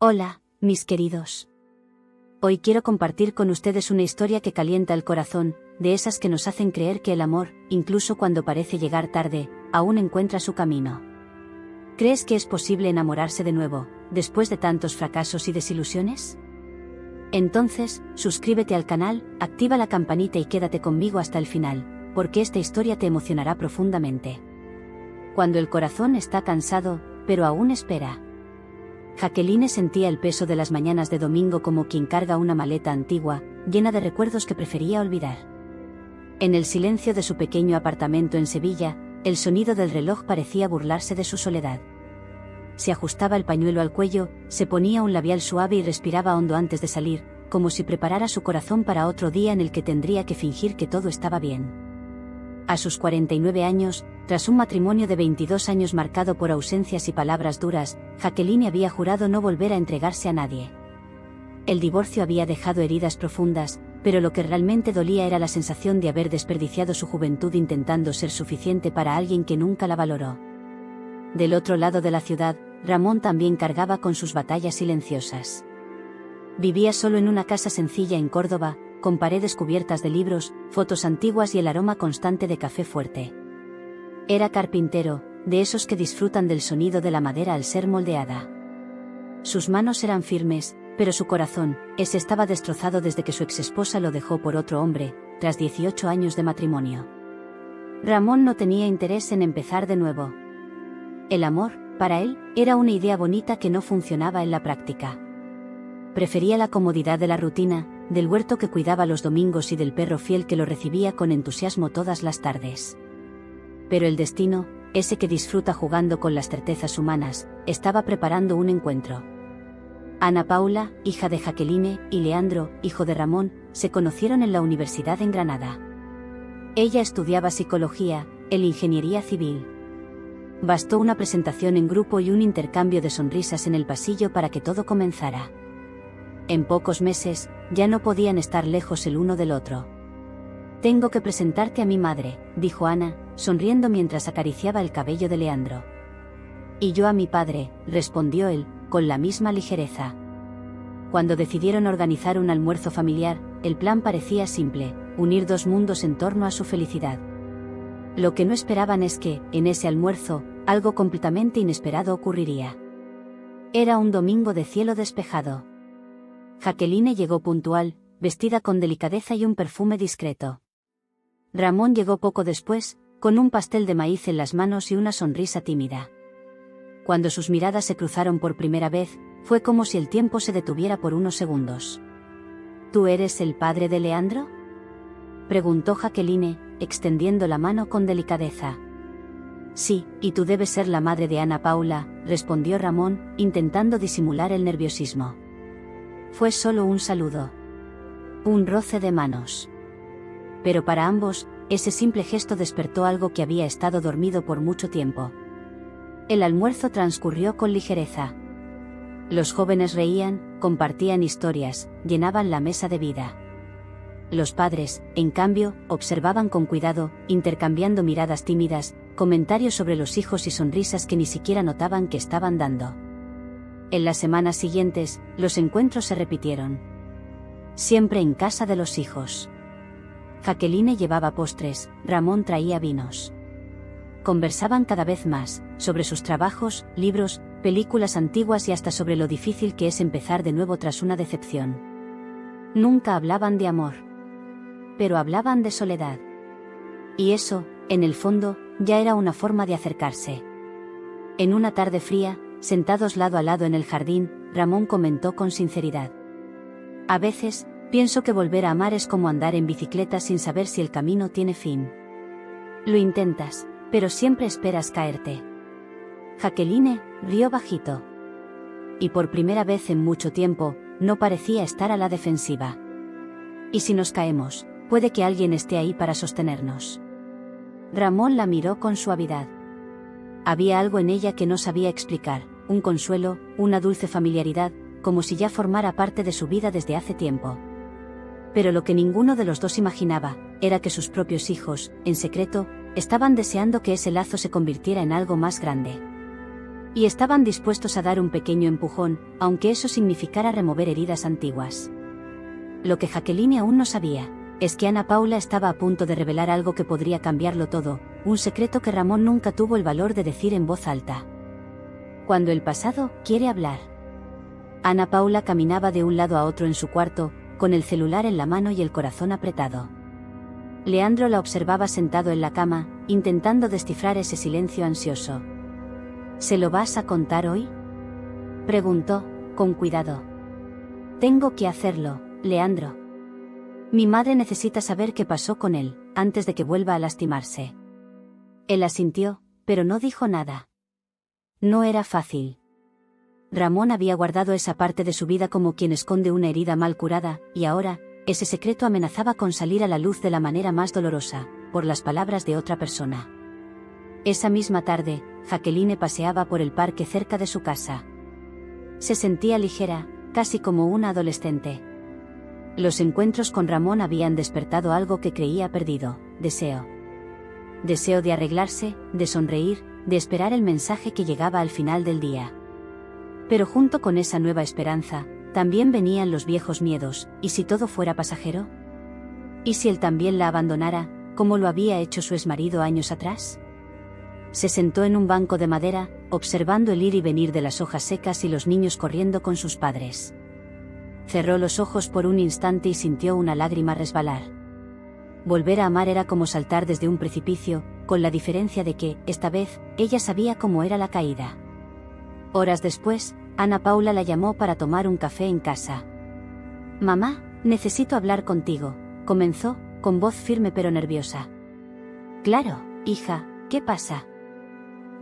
Hola, mis queridos. Hoy quiero compartir con ustedes una historia que calienta el corazón, de esas que nos hacen creer que el amor, incluso cuando parece llegar tarde, aún encuentra su camino. ¿Crees que es posible enamorarse de nuevo, después de tantos fracasos y desilusiones? Entonces, suscríbete al canal, activa la campanita y quédate conmigo hasta el final, porque esta historia te emocionará profundamente. Cuando el corazón está cansado, pero aún espera. Jacqueline sentía el peso de las mañanas de domingo como quien carga una maleta antigua, llena de recuerdos que prefería olvidar. En el silencio de su pequeño apartamento en Sevilla, el sonido del reloj parecía burlarse de su soledad. Se ajustaba el pañuelo al cuello, se ponía un labial suave y respiraba hondo antes de salir, como si preparara su corazón para otro día en el que tendría que fingir que todo estaba bien. A sus 49 años, tras un matrimonio de 22 años marcado por ausencias y palabras duras, Jacqueline había jurado no volver a entregarse a nadie. El divorcio había dejado heridas profundas, pero lo que realmente dolía era la sensación de haber desperdiciado su juventud intentando ser suficiente para alguien que nunca la valoró. Del otro lado de la ciudad, Ramón también cargaba con sus batallas silenciosas. Vivía solo en una casa sencilla en Córdoba, con paredes cubiertas de libros, fotos antiguas y el aroma constante de café fuerte. Era carpintero, de esos que disfrutan del sonido de la madera al ser moldeada. Sus manos eran firmes, pero su corazón, ese estaba destrozado desde que su exesposa lo dejó por otro hombre, tras 18 años de matrimonio. Ramón no tenía interés en empezar de nuevo. El amor, para él, era una idea bonita que no funcionaba en la práctica. Prefería la comodidad de la rutina, del huerto que cuidaba los domingos y del perro fiel que lo recibía con entusiasmo todas las tardes. Pero el destino, ese que disfruta jugando con las certezas humanas, estaba preparando un encuentro. Ana Paula, hija de Jacqueline, y Leandro, hijo de Ramón, se conocieron en la universidad en Granada. Ella estudiaba psicología, él ingeniería civil. Bastó una presentación en grupo y un intercambio de sonrisas en el pasillo para que todo comenzara. En pocos meses, ya no podían estar lejos el uno del otro. «Tengo que presentarte a mi madre», dijo Ana, sonriendo mientras acariciaba el cabello de Leandro. «Y yo a mi padre», respondió él, con la misma ligereza. Cuando decidieron organizar un almuerzo familiar, el plan parecía simple: unir dos mundos en torno a su felicidad. Lo que no esperaban es que, en ese almuerzo, algo completamente inesperado ocurriría. Era un domingo de cielo despejado. Jacqueline llegó puntual, vestida con delicadeza y un perfume discreto. Ramón llegó poco después, con un pastel de maíz en las manos y una sonrisa tímida. Cuando sus miradas se cruzaron por primera vez, fue como si el tiempo se detuviera por unos segundos. «¿Tú eres el padre de Leandro?», preguntó Jacqueline, extendiendo la mano con delicadeza. «Sí, y tú debes ser la madre de Ana Paula», respondió Ramón, intentando disimular el nerviosismo. Fue solo un saludo. Un roce de manos. Pero para ambos, ese simple gesto despertó algo que había estado dormido por mucho tiempo. El almuerzo transcurrió con ligereza. Los jóvenes reían, compartían historias, llenaban la mesa de vida. Los padres, en cambio, observaban con cuidado, intercambiando miradas tímidas, comentarios sobre los hijos y sonrisas que ni siquiera notaban que estaban dando. En las semanas siguientes, los encuentros se repitieron. Siempre en casa de los hijos. Jacqueline llevaba postres, Ramón traía vinos. Conversaban cada vez más, sobre sus trabajos, libros, películas antiguas y hasta sobre lo difícil que es empezar de nuevo tras una decepción. Nunca hablaban de amor. Pero hablaban de soledad. Y eso, en el fondo, ya era una forma de acercarse. En una tarde fría, sentados lado a lado en el jardín, Ramón comentó con sinceridad: «A veces, pienso que volver a amar es como andar en bicicleta sin saber si el camino tiene fin. Lo intentas, pero siempre esperas caerte». Jacqueline rió bajito. Y por primera vez en mucho tiempo, no parecía estar a la defensiva. «¿Y si nos caemos? Puede que alguien esté ahí para sostenernos». Ramón la miró con suavidad. Había algo en ella que no sabía explicar, un consuelo, una dulce familiaridad, como si ya formara parte de su vida desde hace tiempo. Pero lo que ninguno de los dos imaginaba, era que sus propios hijos, en secreto, estaban deseando que ese lazo se convirtiera en algo más grande. Y estaban dispuestos a dar un pequeño empujón, aunque eso significara remover heridas antiguas. Lo que Jacqueline aún no sabía es que Ana Paula estaba a punto de revelar algo que podría cambiarlo todo, un secreto que Ramón nunca tuvo el valor de decir en voz alta. Cuando el pasado quiere hablar. Ana Paula caminaba de un lado a otro en su cuarto, con el celular en la mano y el corazón apretado. Leandro la observaba sentado en la cama, intentando descifrar ese silencio ansioso. ¿Se lo vas a contar hoy?, preguntó, con cuidado. Tengo que hacerlo, Leandro. Mi madre necesita saber qué pasó con él, antes de que vuelva a lastimarse. Él asintió, pero no dijo nada. No era fácil. Ramón había guardado esa parte de su vida como quien esconde una herida mal curada, y ahora, ese secreto amenazaba con salir a la luz de la manera más dolorosa, por las palabras de otra persona. Esa misma tarde, Jacqueline paseaba por el parque cerca de su casa. Se sentía ligera, casi como una adolescente. Los encuentros con Ramón habían despertado algo que creía perdido: deseo. Deseo de arreglarse, de sonreír, de esperar el mensaje que llegaba al final del día. Pero junto con esa nueva esperanza, también venían los viejos miedos: ¿y si todo fuera pasajero? ¿Y si él también la abandonara, como lo había hecho su exmarido años atrás? Se sentó en un banco de madera, observando el ir y venir de las hojas secas y los niños corriendo con sus padres. Cerró los ojos por un instante y sintió una lágrima resbalar. Volver a amar era como saltar desde un precipicio, con la diferencia de que, esta vez, ella sabía cómo era la caída. Horas después, Ana Paula la llamó para tomar un café en casa. «Mamá, necesito hablar contigo», comenzó, con voz firme pero nerviosa. «Claro, hija, ¿qué pasa?»,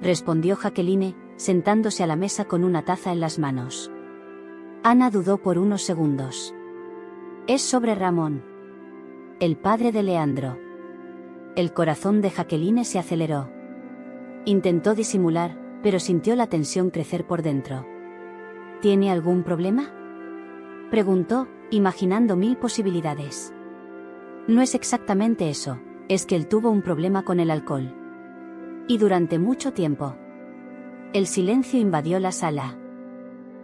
respondió Jacqueline, sentándose a la mesa con una taza en las manos. Ana dudó por unos segundos. «Es sobre Ramón, el padre de Leandro». El corazón de Jacqueline se aceleró. Intentó disimular, pero sintió la tensión crecer por dentro. «¿Tiene algún problema?», preguntó, imaginando mil posibilidades. «No es exactamente eso, es que él tuvo un problema con el alcohol. Y durante mucho tiempo». El silencio invadió la sala.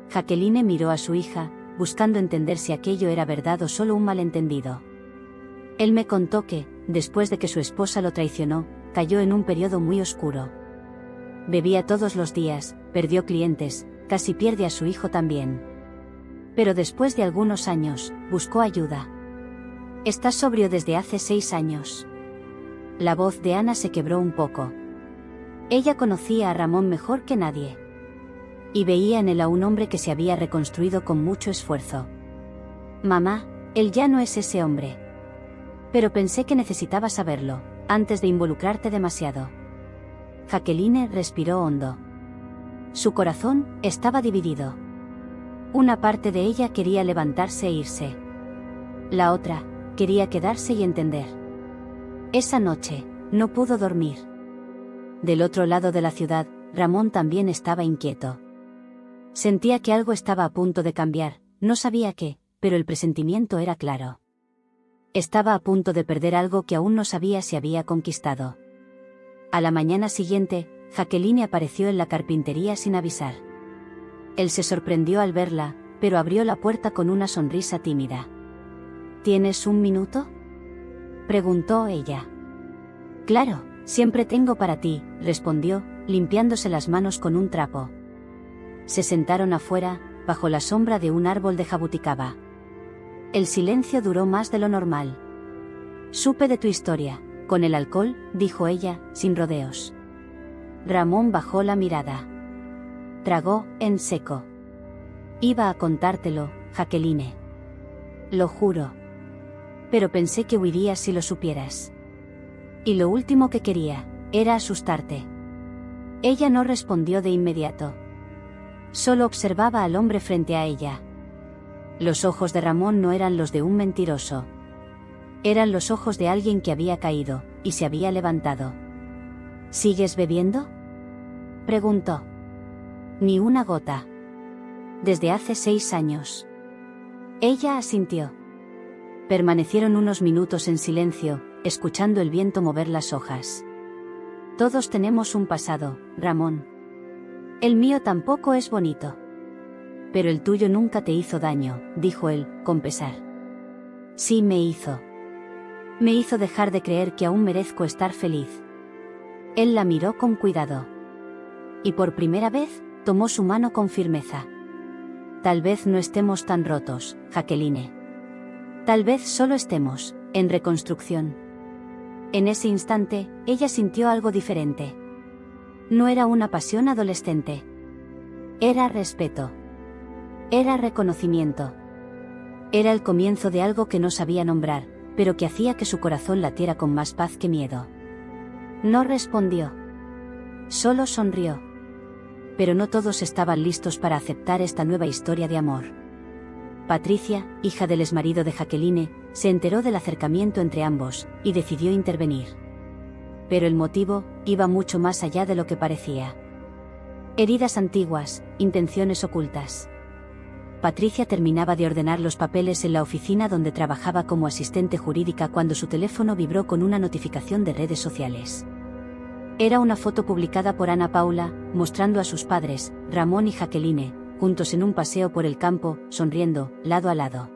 Jacqueline miró a su hija, buscando entender si aquello era verdad o solo un malentendido. «Él me contó que, después de que su esposa lo traicionó, cayó en un periodo muy oscuro. Bebía todos los días, perdió clientes, casi pierde a su hijo también. Pero después de algunos años, buscó ayuda. Está sobrio desde hace 6 años». La voz de Ana se quebró un poco. Ella conocía a Ramón mejor que nadie. Y veía en él a un hombre que se había reconstruido con mucho esfuerzo. «Mamá, él ya no es ese hombre. Pero pensé que necesitaba saberlo, antes de involucrarte demasiado». Jacqueline respiró hondo. Su corazón estaba dividido. Una parte de ella quería levantarse e irse. La otra, quería quedarse y entender. Esa noche, no pudo dormir. Del otro lado de la ciudad, Ramón también estaba inquieto. Sentía que algo estaba a punto de cambiar, no sabía qué, pero el presentimiento era claro. Estaba a punto de perder algo que aún no sabía si había conquistado. A la mañana siguiente, Jacqueline apareció en la carpintería sin avisar. Él se sorprendió al verla, pero abrió la puerta con una sonrisa tímida. «¿Tienes un minuto?», preguntó ella. «Claro, siempre tengo para ti», respondió, limpiándose las manos con un trapo. Se sentaron afuera, bajo la sombra de un árbol de jabuticaba. El silencio duró más de lo normal. «Supe de tu historia, con el alcohol», dijo ella, sin rodeos. Ramón bajó la mirada. Tragó, en seco. «Iba a contártelo, Jacqueline. Lo juro. Pero pensé que huirías si lo supieras. Y lo último que quería, era asustarte». Ella no respondió de inmediato. Solo observaba al hombre frente a ella. Los ojos de Ramón no eran los de un mentiroso. Eran los ojos de alguien que había caído, y se había levantado. «¿Sigues bebiendo?», preguntó. «Ni una gota. Desde hace 6 años». Ella asintió. Permanecieron unos minutos en silencio, escuchando el viento mover las hojas. «Todos tenemos un pasado, Ramón. El mío tampoco es bonito. Pero el tuyo nunca te hizo daño, dijo él, con pesar. Sí me hizo. Me hizo dejar de creer que aún merezco estar feliz. Él la miró con cuidado. Y por primera vez, tomó su mano con firmeza. Tal vez no estemos tan rotos, Jacqueline. Tal vez solo estemos, en reconstrucción. En ese instante, ella sintió algo diferente. No era una pasión adolescente. Era respeto. Era reconocimiento. Era el comienzo de algo que no sabía nombrar, pero que hacía que su corazón latiera con más paz que miedo. No respondió. Solo sonrió. Pero no todos estaban listos para aceptar esta nueva historia de amor. Patricia, hija del exmarido de Jacqueline, se enteró del acercamiento entre ambos, y decidió intervenir. Pero el motivo iba mucho más allá de lo que parecía. Heridas antiguas, intenciones ocultas. Patricia terminaba de ordenar los papeles en la oficina donde trabajaba como asistente jurídica cuando su teléfono vibró con una notificación de redes sociales. Era una foto publicada por Ana Paula, mostrando a sus padres, Ramón y Jacqueline, juntos en un paseo por el campo, sonriendo, lado a lado.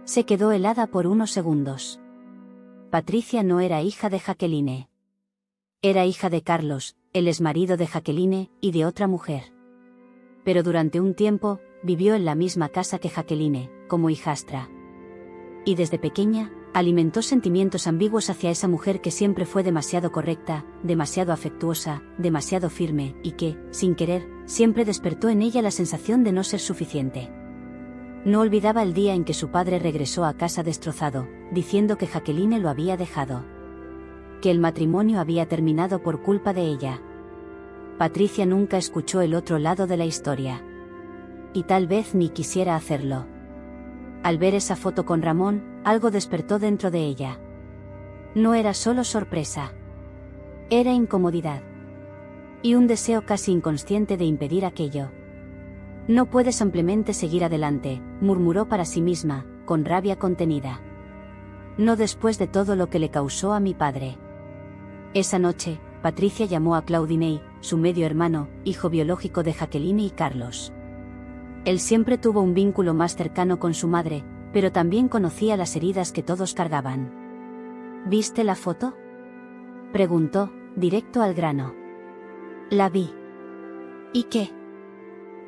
Se quedó helada por unos segundos. Patricia no era hija de Jacqueline. Era hija de Carlos, el exmarido de Jacqueline, y de otra mujer. Pero durante un tiempo, vivió en la misma casa que Jacqueline, como hijastra. Y desde pequeña, alimentó sentimientos ambiguos hacia esa mujer que siempre fue demasiado correcta, demasiado afectuosa, demasiado firme, y que, sin querer, siempre despertó en ella la sensación de no ser suficiente. No olvidaba el día en que su padre regresó a casa destrozado, diciendo que Jacqueline lo había dejado. Que el matrimonio había terminado por culpa de ella. Patricia nunca escuchó el otro lado de la historia. Y tal vez ni quisiera hacerlo. Al ver esa foto con Ramón, algo despertó dentro de ella. No era solo sorpresa. Era incomodidad. Y un deseo casi inconsciente de impedir aquello. No puede simplemente seguir adelante, murmuró para sí misma, con rabia contenida. No después de todo lo que le causó a mi padre. Esa noche, Patricia llamó a Claudinei, su medio hermano, hijo biológico de Jacqueline y Carlos. Él siempre tuvo un vínculo más cercano con su madre, pero también conocía las heridas que todos cargaban. ¿Viste la foto?, preguntó, directo al grano. La vi. ¿Y qué?,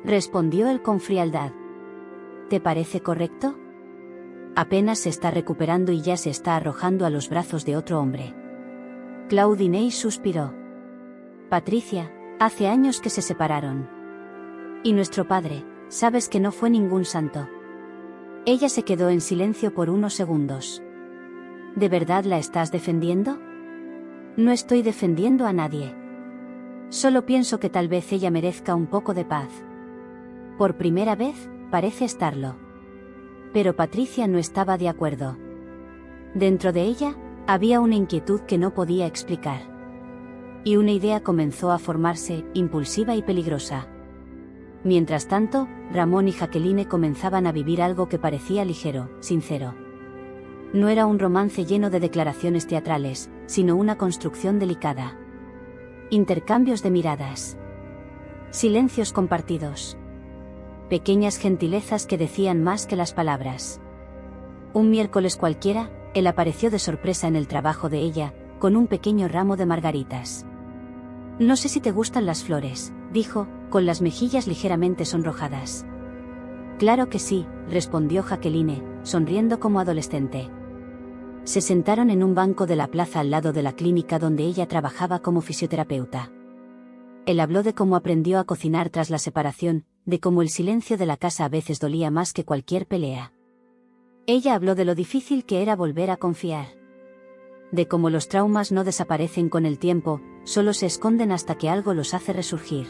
respondió él con frialdad. ¿Te parece correcto? Apenas se está recuperando y ya se está arrojando a los brazos de otro hombre. Claudinei suspiró. Patricia, hace años que se separaron. Y nuestro padre, sabes que no fue ningún santo. Ella se quedó en silencio por unos segundos. ¿De verdad la estás defendiendo? No estoy defendiendo a nadie. Solo pienso que tal vez ella merezca un poco de paz. Por primera vez, parece estarlo. Pero Patricia no estaba de acuerdo. Dentro de ella, había una inquietud que no podía explicar. Y una idea comenzó a formarse, impulsiva y peligrosa. Mientras tanto, Ramón y Jacqueline comenzaban a vivir algo que parecía ligero, sincero. No era un romance lleno de declaraciones teatrales, sino una construcción delicada. Intercambios de miradas. Silencios compartidos. Pequeñas gentilezas que decían más que las palabras. Un miércoles cualquiera, él apareció de sorpresa en el trabajo de ella, con un pequeño ramo de margaritas. No sé si te gustan las flores, dijo, con las mejillas ligeramente sonrojadas. Claro que sí, respondió Jacqueline, sonriendo como adolescente. Se sentaron en un banco de la plaza al lado de la clínica donde ella trabajaba como fisioterapeuta. Él habló de cómo aprendió a cocinar tras la separación, de cómo el silencio de la casa a veces dolía más que cualquier pelea. Ella habló de lo difícil que era volver a confiar. De cómo los traumas no desaparecen con el tiempo, solo se esconden hasta que algo los hace resurgir.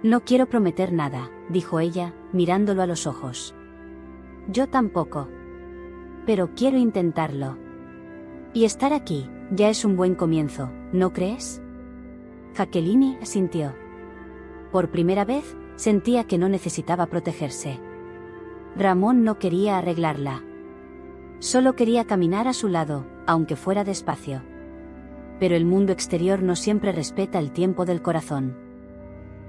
No quiero prometer nada, dijo ella, mirándolo a los ojos. Yo tampoco. Pero quiero intentarlo. Y estar aquí, ya es un buen comienzo, ¿no crees? Jacqueline asintió. Por primera vez, sentía que no necesitaba protegerse. Ramón no quería arreglarla. Solo quería caminar a su lado, aunque fuera despacio. Pero el mundo exterior no siempre respeta el tiempo del corazón.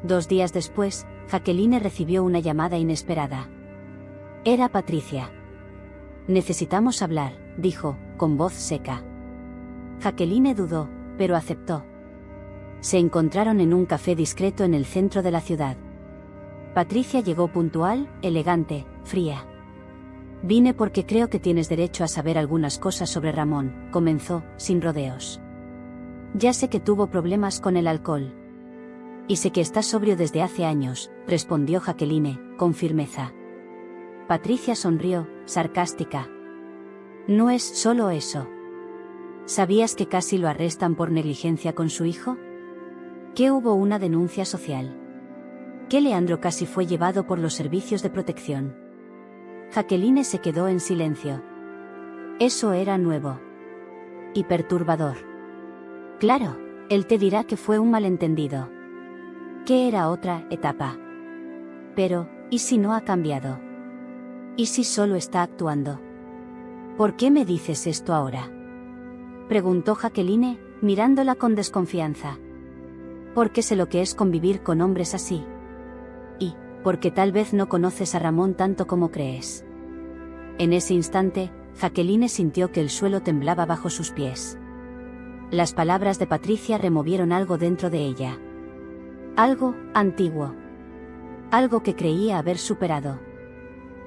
2 días después, Jacqueline recibió una llamada inesperada. Era Patricia. «Necesitamos hablar», dijo, con voz seca. Jacqueline dudó, pero aceptó. Se encontraron en un café discreto en el centro de la ciudad. Patricia llegó puntual, elegante, fría. «Vine porque creo que tienes derecho a saber algunas cosas sobre Ramón», comenzó, sin rodeos. «Ya sé que tuvo problemas con el alcohol. Y sé que está sobrio desde hace años», respondió Jacqueline, con firmeza. Patricia sonrió, sarcástica. «No es solo eso. ¿Sabías que casi lo arrestan por negligencia con su hijo? ¿Que hubo una denuncia social? ¿Que Leandro casi fue llevado por los servicios de protección?» Jacqueline se quedó en silencio. Eso era nuevo. Y perturbador. Claro, él te dirá que fue un malentendido. Que era otra etapa. Pero, ¿y si no ha cambiado? ¿Y si solo está actuando? ¿Por qué me dices esto ahora?, preguntó Jacqueline, mirándola con desconfianza. Porque sé lo que es convivir con hombres así. Y, porque tal vez no conoces a Ramón tanto como crees. En ese instante, Jacqueline sintió que el suelo temblaba bajo sus pies. Las palabras de Patricia removieron algo dentro de ella. Algo antiguo. Algo que creía haber superado.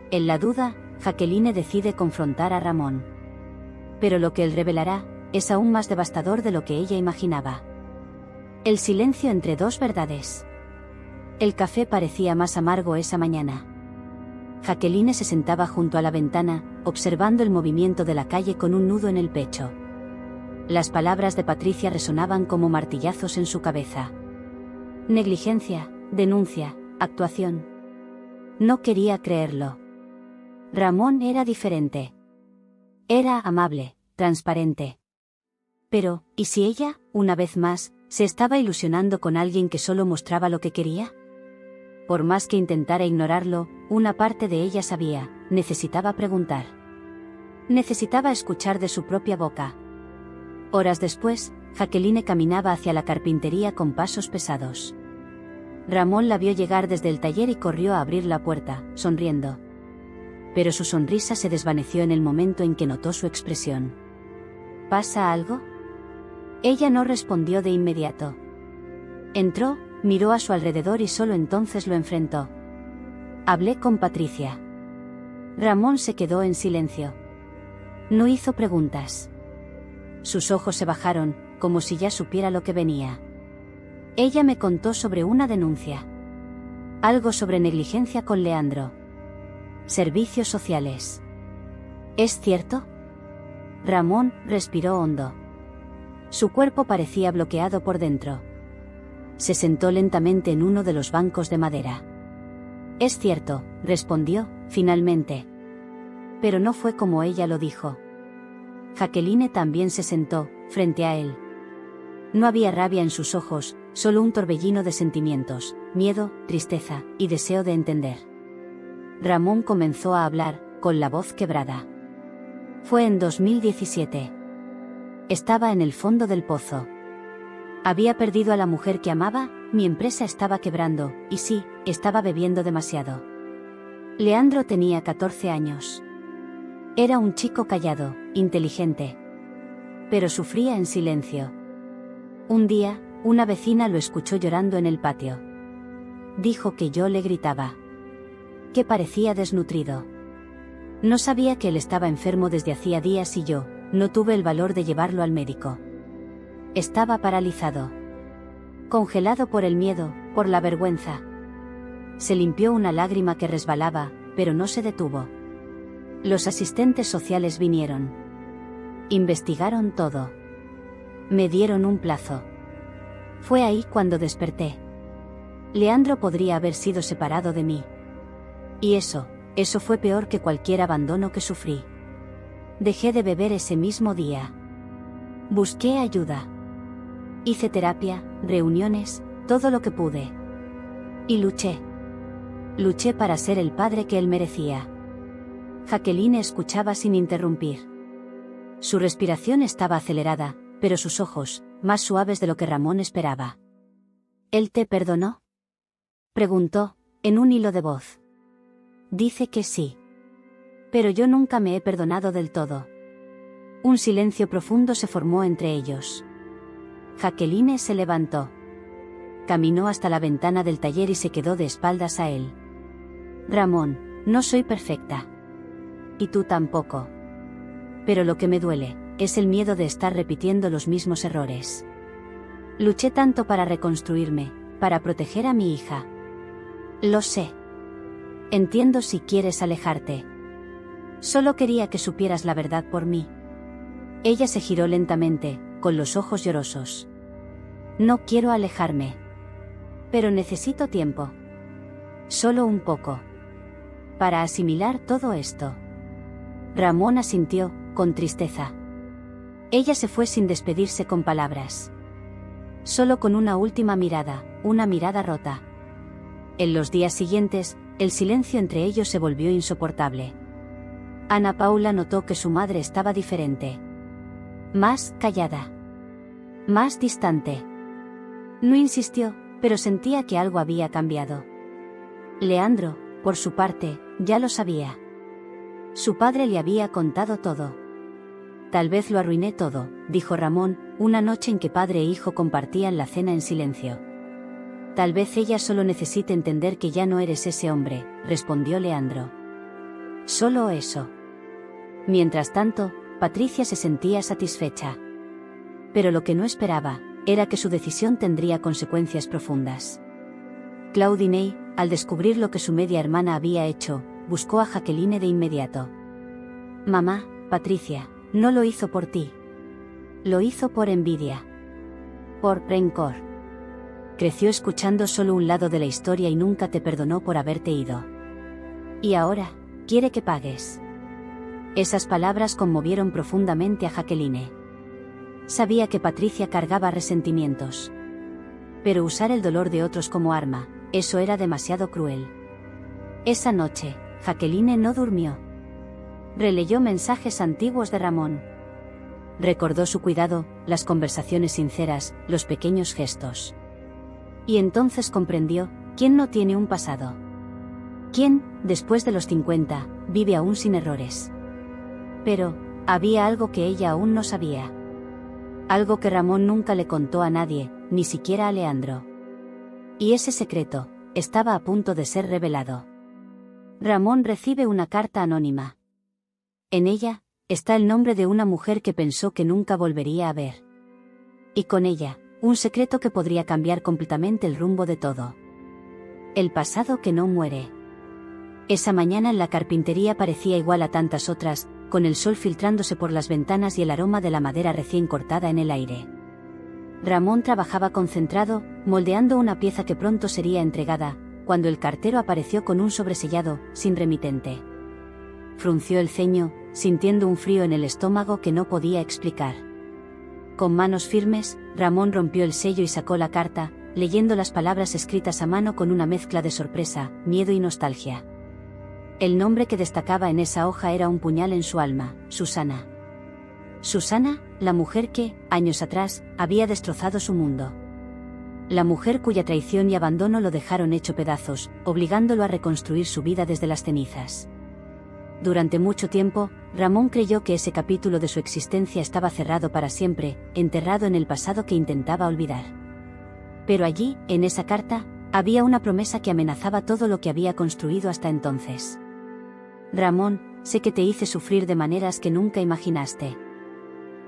En la duda, Jacqueline decide confrontar a Ramón. Pero lo que él revelará es aún más devastador de lo que ella imaginaba. El silencio entre dos verdades. El café parecía más amargo esa mañana. Jacqueline se sentaba junto a la ventana, observando el movimiento de la calle con un nudo en el pecho. Las palabras de Patricia resonaban como martillazos en su cabeza. Negligencia, denuncia, actuación. No quería creerlo. Ramón era diferente. Era amable, transparente. Pero, ¿y si ella, una vez más, se estaba ilusionando con alguien que solo mostraba lo que quería? Por más que intentara ignorarlo, una parte de ella sabía, necesitaba preguntar. Necesitaba escuchar de su propia boca. Horas después, Jacqueline caminaba hacia la carpintería con pasos pesados. Ramón la vio llegar desde el taller y corrió a abrir la puerta, sonriendo. Pero su sonrisa se desvaneció en el momento en que notó su expresión. ¿Pasa algo? Ella no respondió de inmediato. Entró, miró a su alrededor y solo entonces lo enfrentó. Hablé con Patricia. Ramón se quedó en silencio. No hizo preguntas. Sus ojos se bajaron, como si ya supiera lo que venía. Ella me contó sobre una denuncia. Algo sobre negligencia con Leandro. Servicios sociales. ¿Es cierto? Ramón respiró hondo. Su cuerpo parecía bloqueado por dentro. Se sentó lentamente en uno de los bancos de madera. Es cierto, respondió, finalmente. Pero no fue como ella lo dijo. Jacqueline también se sentó, frente a él. No había rabia en sus ojos, solo un torbellino de sentimientos, miedo, tristeza, y deseo de entender. Ramón comenzó a hablar, con la voz quebrada. Fue en 2017. Estaba en el fondo del pozo. Había perdido a la mujer que amaba, mi empresa estaba quebrando, y sí, estaba bebiendo demasiado. Leandro tenía 14 años. Era un chico callado, inteligente. Pero sufría en silencio. Un día, una vecina lo escuchó llorando en el patio. Dijo que yo le gritaba. Que parecía desnutrido. No sabía que él estaba enfermo desde hacía días y yo no tuve el valor de llevarlo al médico. Estaba paralizado. Congelado por el miedo, por la vergüenza. Se limpió una lágrima que resbalaba, pero no se detuvo. Los asistentes sociales vinieron. Investigaron todo. Me dieron un plazo. Fue ahí cuando desperté. Leandro podría haber sido separado de mí. Y eso fue peor que cualquier abandono que sufrí. Dejé de beber ese mismo día. Busqué ayuda. Hice terapia, reuniones, todo lo que pude. Y luché. Luché para ser el padre que él merecía. Jacqueline escuchaba sin interrumpir. Su respiración estaba acelerada, pero sus ojos, más suaves de lo que Ramón esperaba. ¿Él te perdonó? Preguntó, en un hilo de voz. Dice que sí. Pero yo nunca me he perdonado del todo. Un silencio profundo se formó entre ellos. Jacqueline se levantó. Caminó hasta la ventana del taller y se quedó de espaldas a él. Ramón, no soy perfecta. Y tú tampoco. Pero lo que me duele, es el miedo de estar repitiendo los mismos errores. Luché tanto para reconstruirme, para proteger a mi hija. Lo sé. Entiendo si quieres alejarte. Solo quería que supieras la verdad por mí. Ella se giró lentamente, con los ojos llorosos. No quiero alejarme. Pero necesito tiempo. Solo un poco. Para asimilar todo esto. Ramón asintió, con tristeza. Ella se fue sin despedirse con palabras. Solo con una última mirada, una mirada rota. En los días siguientes, el silencio entre ellos se volvió insoportable. Ana Paula notó que su madre estaba diferente. Más callada. Más distante. No insistió, pero sentía que algo había cambiado. Leandro, por su parte, ya lo sabía. Su padre le había contado todo. Tal vez lo arruiné todo, dijo Ramón, una noche en que padre e hijo compartían la cena en silencio. Tal vez ella solo necesite entender que ya no eres ese hombre, respondió Leandro. Solo eso. Mientras tanto, Patricia se sentía satisfecha. Pero lo que no esperaba, era que su decisión tendría consecuencias profundas. Claudine, al descubrir lo que su media hermana había hecho, buscó a Jacqueline de inmediato. Mamá, Patricia, no lo hizo por ti. Lo hizo por envidia. Por rencor. Creció escuchando solo un lado de la historia y nunca te perdonó por haberte ido. Y ahora, quiere que pagues. Esas palabras conmovieron profundamente a Jacqueline. Sabía que Patricia cargaba resentimientos. Pero usar el dolor de otros como arma, eso era demasiado cruel. Esa noche, Jacqueline no durmió. Releyó mensajes antiguos de Ramón. Recordó su cuidado, las conversaciones sinceras, los pequeños gestos. Y entonces comprendió, ¿quién no tiene un pasado? ¿Quién, después de los 50, vive aún sin errores? Pero, había algo que ella aún no sabía. Algo que Ramón nunca le contó a nadie, ni siquiera a Leandro. Y ese secreto, estaba a punto de ser revelado. Ramón recibe una carta anónima. En ella, está el nombre de una mujer que pensó que nunca volvería a ver. Y con ella, un secreto que podría cambiar completamente el rumbo de todo. El pasado que no muere. Esa mañana en la carpintería parecía igual a tantas otras, con el sol filtrándose por las ventanas y el aroma de la madera recién cortada en el aire. Ramón trabajaba concentrado, moldeando una pieza que pronto sería entregada, cuando el cartero apareció con un sobresellado, sin remitente. Frunció el ceño, sintiendo un frío en el estómago que no podía explicar. Con manos firmes, Ramón rompió el sello y sacó la carta, leyendo las palabras escritas a mano con una mezcla de sorpresa, miedo y nostalgia. El nombre que destacaba en esa hoja era un puñal en su alma, Susana. Susana, la mujer que, años atrás, había destrozado su mundo. La mujer cuya traición y abandono lo dejaron hecho pedazos, obligándolo a reconstruir su vida desde las cenizas. Durante mucho tiempo, Ramón creyó que ese capítulo de su existencia estaba cerrado para siempre, enterrado en el pasado que intentaba olvidar. Pero allí, en esa carta, había una promesa que amenazaba todo lo que había construido hasta entonces. Ramón, sé que te hice sufrir de maneras que nunca imaginaste.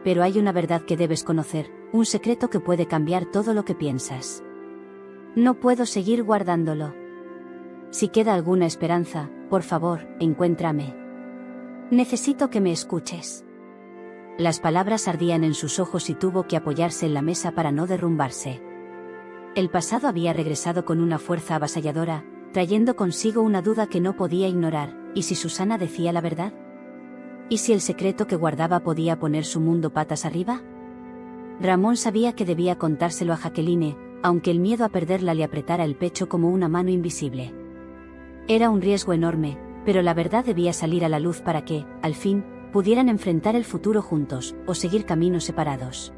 Pero hay una verdad que debes conocer, un secreto que puede cambiar todo lo que piensas. No puedo seguir guardándolo. Si queda alguna esperanza, por favor, encuéntrame. Necesito que me escuches. Las palabras ardían en sus ojos y tuvo que apoyarse en la mesa para no derrumbarse. El pasado había regresado con una fuerza avasalladora, trayendo consigo una duda que no podía ignorar. ¿Y si Susana decía la verdad? ¿Y si el secreto que guardaba podía poner su mundo patas arriba? Ramón sabía que debía contárselo a Jacqueline, aunque el miedo a perderla le apretara el pecho como una mano invisible. Era un riesgo enorme, pero la verdad debía salir a la luz para que, al fin, pudieran enfrentar el futuro juntos, o seguir caminos separados.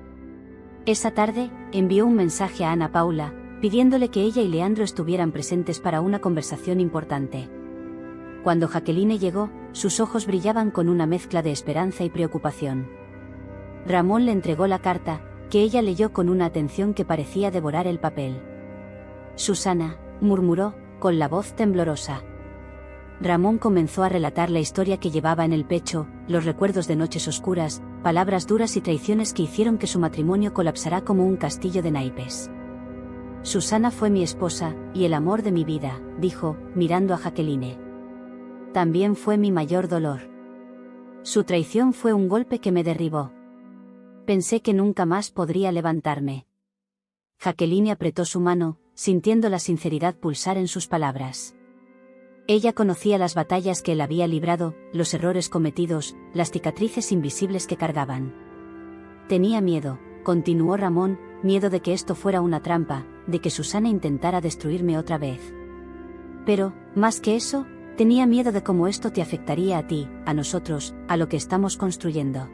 Esa tarde, envió un mensaje a Ana Paula, pidiéndole que ella y Leandro estuvieran presentes para una conversación importante. Cuando Jacqueline llegó, sus ojos brillaban con una mezcla de esperanza y preocupación. Ramón le entregó la carta, que ella leyó con una atención que parecía devorar el papel. «Susana», murmuró, con la voz temblorosa. Ramón comenzó a relatar la historia que llevaba en el pecho, los recuerdos de noches oscuras, palabras duras y traiciones que hicieron que su matrimonio colapsara como un castillo de naipes. «Susana fue mi esposa, y el amor de mi vida», dijo, mirando a Jacqueline. «También fue mi mayor dolor. Su traición fue un golpe que me derribó. Pensé que nunca más podría levantarme». Jacqueline apretó su mano, sintiendo la sinceridad pulsar en sus palabras. Ella conocía las batallas que él había librado, los errores cometidos, las cicatrices invisibles que cargaban. «Tenía miedo», continuó Ramón, «miedo de que esto fuera una trampa, de que Susana intentara destruirme otra vez. Pero, más que eso, tenía miedo de cómo esto te afectaría a ti, a nosotros, a lo que estamos construyendo».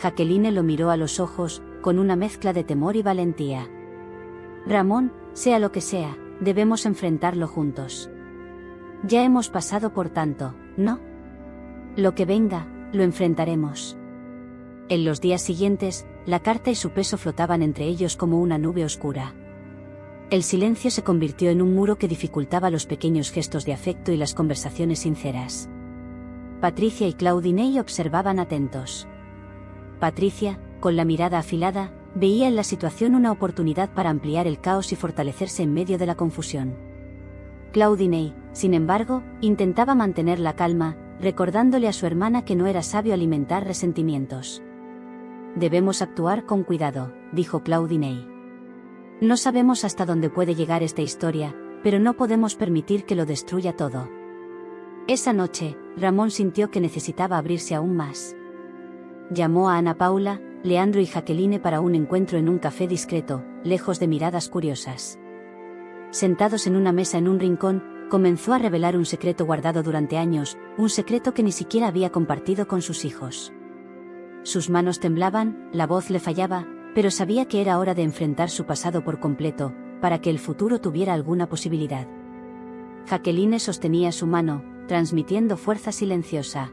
Jacqueline lo miró a los ojos, con una mezcla de temor y valentía. «Ramón, sea lo que sea, debemos enfrentarlo juntos. Ya hemos pasado por tanto, ¿no? Lo que venga, lo enfrentaremos». En los días siguientes, la carta y su peso flotaban entre ellos como una nube oscura. El silencio se convirtió en un muro que dificultaba los pequeños gestos de afecto y las conversaciones sinceras. Patricia y Claudine observaban atentos. Patricia, con la mirada afilada, veía en la situación una oportunidad para ampliar el caos y fortalecerse en medio de la confusión. Claudine, sin embargo, intentaba mantener la calma, recordándole a su hermana que no era sabio alimentar resentimientos. «Debemos actuar con cuidado», dijo Claudine. «No sabemos hasta dónde puede llegar esta historia, pero no podemos permitir que lo destruya todo». Esa noche, Ramón sintió que necesitaba abrirse aún más. Llamó a Ana Paula, Leandro y Jacqueline para un encuentro en un café discreto, lejos de miradas curiosas. Sentados en una mesa en un rincón, comenzó a revelar un secreto guardado durante años, un secreto que ni siquiera había compartido con sus hijos. Sus manos temblaban, la voz le fallaba, pero sabía que era hora de enfrentar su pasado por completo, para que el futuro tuviera alguna posibilidad. Jacqueline sostenía su mano, transmitiendo fuerza silenciosa.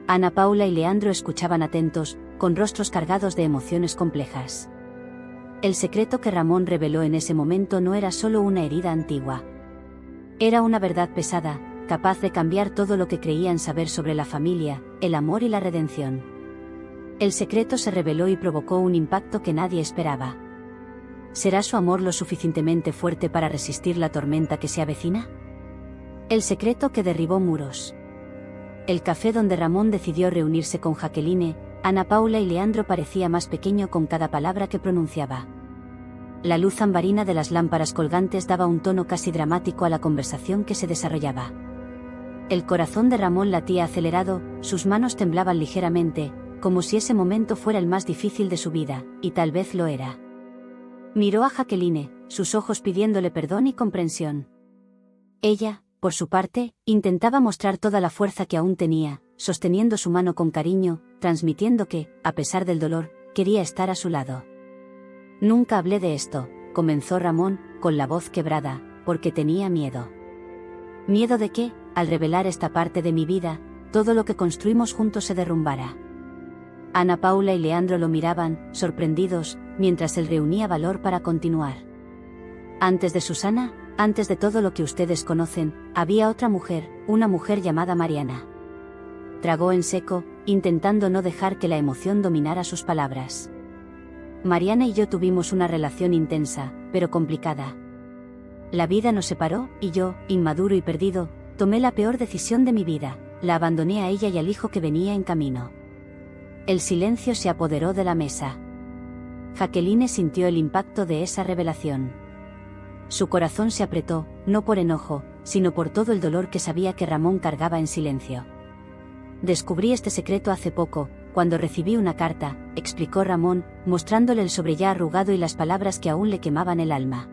Ana Paula y Leandro escuchaban atentos, con rostros cargados de emociones complejas. El secreto que Ramón reveló en ese momento no era solo una herida antigua. Era una verdad pesada, capaz de cambiar todo lo que creían saber sobre la familia, el amor y la redención. El secreto se reveló y provocó un impacto que nadie esperaba. ¿Será su amor lo suficientemente fuerte para resistir la tormenta que se avecina? El secreto que derribó muros. El café donde Ramón decidió reunirse con Jacqueline, Ana Paula y Leandro parecía más pequeño con cada palabra que pronunciaba. La luz ambarina de las lámparas colgantes daba un tono casi dramático a la conversación que se desarrollaba. El corazón de Ramón latía acelerado, sus manos temblaban ligeramente, como si ese momento fuera el más difícil de su vida, y tal vez lo era. Miró a Jacqueline, sus ojos pidiéndole perdón y comprensión. Ella, por su parte, intentaba mostrar toda la fuerza que aún tenía, sosteniendo su mano con cariño, transmitiendo que, a pesar del dolor, quería estar a su lado. «Nunca hablé de esto», comenzó Ramón, con la voz quebrada, «porque tenía miedo. Miedo de que, al revelar esta parte de mi vida, todo lo que construimos juntos se derrumbara». Ana Paula y Leandro lo miraban, sorprendidos, mientras él reunía valor para continuar. «Antes de Susana, antes de todo lo que ustedes conocen, había otra mujer, una mujer llamada Mariana». Tragó en seco, intentando no dejar que la emoción dominara sus palabras. «Mariana y yo tuvimos una relación intensa, pero complicada. La vida nos separó, y yo, inmaduro y perdido, tomé la peor decisión de mi vida, la abandoné a ella y al hijo que venía en camino». El silencio se apoderó de la mesa. Jacqueline sintió el impacto de esa revelación. Su corazón se apretó, no por enojo, sino por todo el dolor que sabía que Ramón cargaba en silencio. «Descubrí este secreto hace poco, cuando recibí una carta», explicó Ramón, mostrándole el sobre ya arrugado y las palabras que aún le quemaban el alma.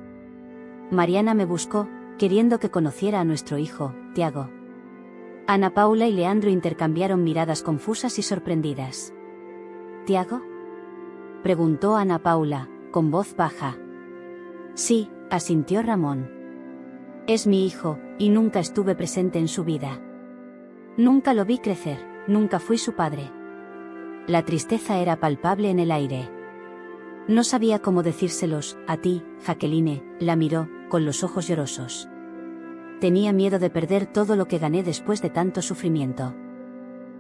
«Mariana me buscó, queriendo que conociera a nuestro hijo, Tiago». Ana Paula y Leandro intercambiaron miradas confusas y sorprendidas. «¿Tiago?», preguntó Ana Paula, con voz baja. Sí, asintió Ramón. Es mi hijo, y nunca estuve presente en su vida. Nunca lo vi crecer, nunca fui su padre. La tristeza era palpable en el aire. No sabía cómo decírselos. A ti, Jacqueline, la miró, con los ojos llorosos. Tenía miedo de perder todo lo que gané después de tanto sufrimiento.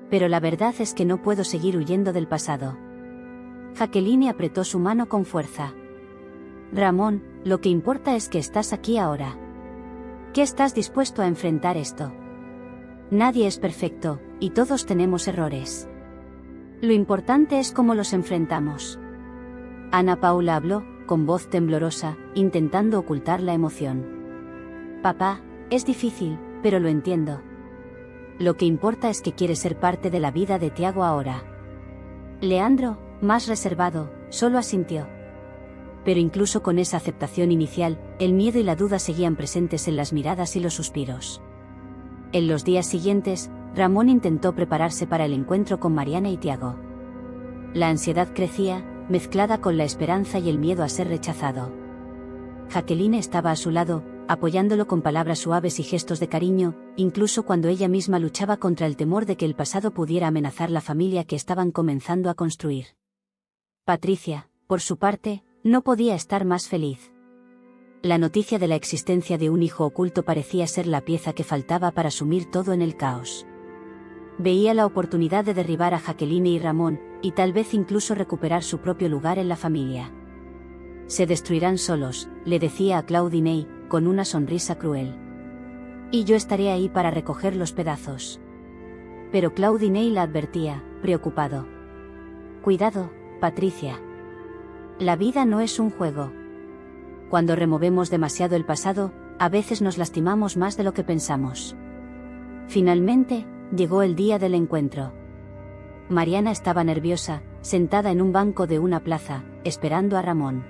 Pero la verdad es que no puedo seguir huyendo del pasado. Jacqueline apretó su mano con fuerza. Ramón, lo que importa es que estás aquí ahora. ¿Qué estás dispuesto a enfrentar esto? Nadie es perfecto, y todos tenemos errores. Lo importante es cómo los enfrentamos. Ana Paula habló, con voz temblorosa, intentando ocultar la emoción. Papá, es difícil, pero lo entiendo. Lo que importa es que quieres ser parte de la vida de Tiago ahora. Leandro, más reservado, solo asintió. Pero incluso con esa aceptación inicial, el miedo y la duda seguían presentes en las miradas y los suspiros. En los días siguientes, Ramón intentó prepararse para el encuentro con Mariana y Tiago. La ansiedad crecía, mezclada con la esperanza y el miedo a ser rechazado. Jacqueline estaba a su lado, apoyándolo con palabras suaves y gestos de cariño, incluso cuando ella misma luchaba contra el temor de que el pasado pudiera amenazar la familia que estaban comenzando a construir. Patricia, por su parte, no podía estar más feliz. La noticia de la existencia de un hijo oculto parecía ser la pieza que faltaba para sumir todo en el caos. Veía la oportunidad de derribar a Jacqueline y Ramón, y tal vez incluso recuperar su propio lugar en la familia. Se destruirán solos, le decía a Claudine, con una sonrisa cruel. Y yo estaré ahí para recoger los pedazos. Pero Claudine la advertía, preocupado. Cuidado, Patricia. La vida no es un juego. Cuando removemos demasiado el pasado, a veces nos lastimamos más de lo que pensamos. Finalmente, llegó el día del encuentro. Mariana estaba nerviosa, sentada en un banco de una plaza, esperando a Ramón.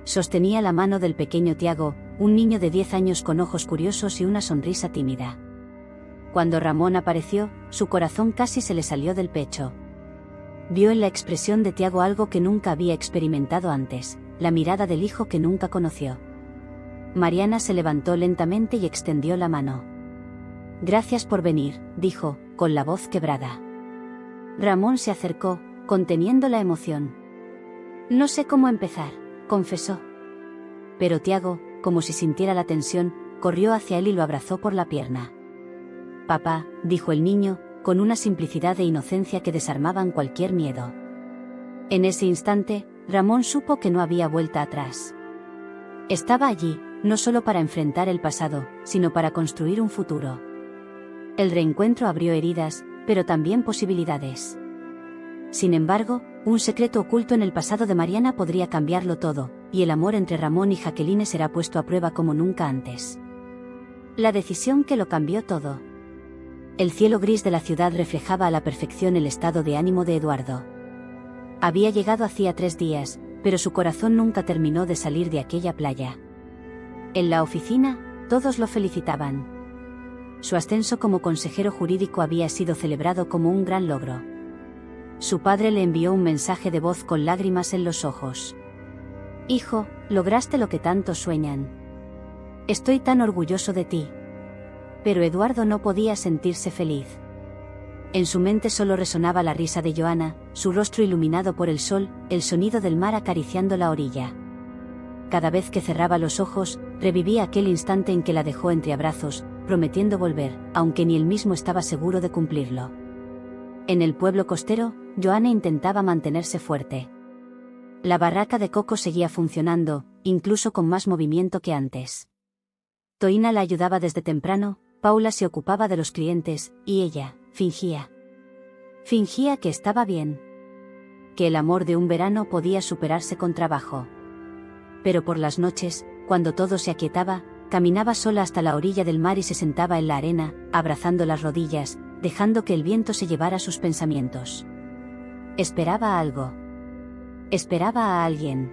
Sostenía la mano del pequeño Tiago, un niño de 10 años con ojos curiosos y una sonrisa tímida. Cuando Ramón apareció, su corazón casi se le salió del pecho. Vio en la expresión de Tiago algo que nunca había experimentado antes, la mirada del hijo que nunca conoció. Mariana se levantó lentamente y extendió la mano. Gracias por venir, dijo, con la voz quebrada. Ramón se acercó, conteniendo la emoción. No sé cómo empezar, confesó. Pero Tiago, como si sintiera la tensión, corrió hacia él y lo abrazó por la pierna. Papá, dijo el niño, con una simplicidad e inocencia que desarmaban cualquier miedo. En ese instante, Ramón supo que no había vuelta atrás. Estaba allí, no solo para enfrentar el pasado, sino para construir un futuro. El reencuentro abrió heridas, pero también posibilidades. Sin embargo, un secreto oculto en el pasado de Mariana podría cambiarlo todo, y el amor entre Ramón y Jacqueline será puesto a prueba como nunca antes. La decisión que lo cambió todo. El cielo gris de la ciudad reflejaba a la perfección el estado de ánimo de Eduardo. Había llegado hacía 3 días, pero su corazón nunca terminó de salir de aquella playa. En la oficina, todos lo felicitaban. Su ascenso como consejero jurídico había sido celebrado como un gran logro. Su padre le envió un mensaje de voz con lágrimas en los ojos. Hijo, lograste lo que tantos sueñan. Estoy tan orgulloso de ti. Pero Eduardo no podía sentirse feliz. En su mente solo resonaba la risa de Joana, su rostro iluminado por el sol, el sonido del mar acariciando la orilla. Cada vez que cerraba los ojos, revivía aquel instante en que la dejó entre abrazos, prometiendo volver, aunque ni él mismo estaba seguro de cumplirlo. En el pueblo costero, Joana intentaba mantenerse fuerte. La barraca de coco seguía funcionando, incluso con más movimiento que antes. Toína la ayudaba desde temprano, Paula se ocupaba de los clientes, y ella, fingía. Fingía que estaba bien. Que el amor de un verano podía superarse con trabajo. Pero por las noches, cuando todo se aquietaba, caminaba sola hasta la orilla del mar y se sentaba en la arena, abrazando las rodillas, dejando que el viento se llevara sus pensamientos. Esperaba algo. Esperaba a alguien.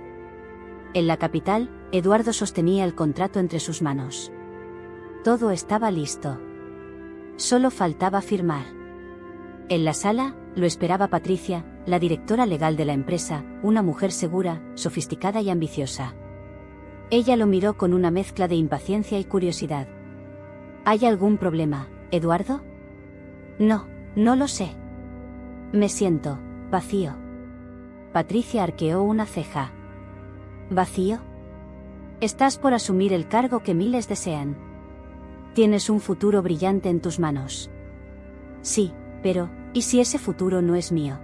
En la capital, Eduardo sostenía el contrato entre sus manos. Todo estaba listo. Solo faltaba firmar. En la sala, lo esperaba Patricia, la directora legal de la empresa, una mujer segura, sofisticada y ambiciosa. Ella lo miró con una mezcla de impaciencia y curiosidad. ¿Hay algún problema, Eduardo? No, no lo sé. Me siento vacío. Patricia arqueó una ceja. ¿Vacío? Estás por asumir el cargo que miles desean. Tienes un futuro brillante en tus manos. Sí, pero, ¿y si ese futuro no es mío?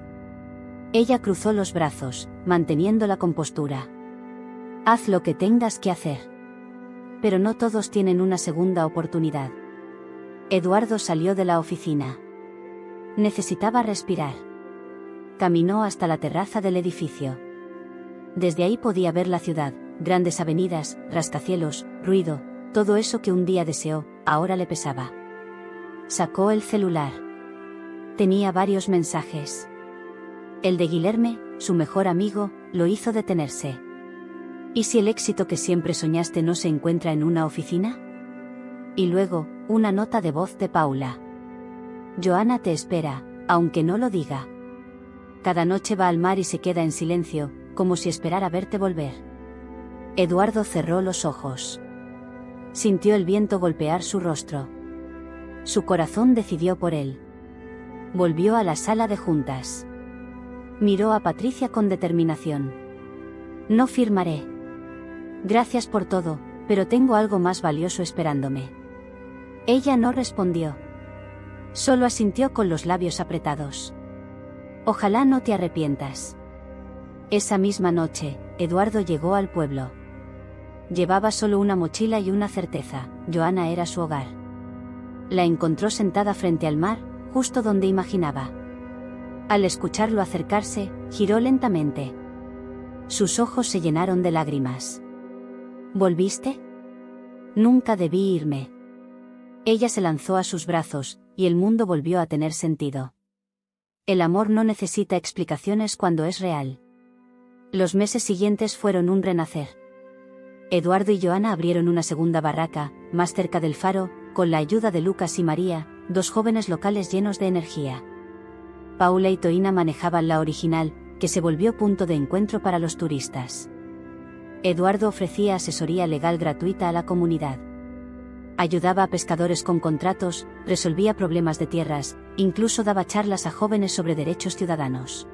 Ella cruzó los brazos, manteniendo la compostura. Haz lo que tengas que hacer. Pero no todos tienen una segunda oportunidad. Eduardo salió de la oficina. Necesitaba respirar. Caminó hasta la terraza del edificio. Desde ahí podía ver la ciudad, grandes avenidas, rascacielos, ruido, todo eso que un día deseó, ahora le pesaba. Sacó el celular. Tenía varios mensajes. El de Guilherme, su mejor amigo, lo hizo detenerse. ¿Y si el éxito que siempre soñaste no se encuentra en una oficina? Y luego, una nota de voz de Paula. Joana te espera, aunque no lo diga. Cada noche va al mar y se queda en silencio, como si esperara verte volver. Eduardo cerró los ojos. Sintió el viento golpear su rostro. Su corazón decidió por él. Volvió a la sala de juntas. Miró a Patricia con determinación. No firmaré. Gracias por todo, pero tengo algo más valioso esperándome. Ella no respondió. Solo asintió con los labios apretados. Ojalá no te arrepientas. Esa misma noche, Eduardo llegó al pueblo. Llevaba solo una mochila y una certeza: Joana era su hogar. La encontró sentada frente al mar, justo donde imaginaba. Al escucharlo acercarse, giró lentamente. Sus ojos se llenaron de lágrimas. ¿Volviste? Nunca debí irme. Ella se lanzó a sus brazos, y el mundo volvió a tener sentido. El amor no necesita explicaciones cuando es real. Los meses siguientes fueron un renacer. Eduardo y Joana abrieron una segunda barraca, más cerca del faro, con la ayuda de Lucas y María, dos jóvenes locales llenos de energía. Paula y Toina manejaban la original, que se volvió punto de encuentro para los turistas. Eduardo ofrecía asesoría legal gratuita a la comunidad. Ayudaba a pescadores con contratos, resolvía problemas de tierras, incluso daba charlas a jóvenes sobre derechos ciudadanos.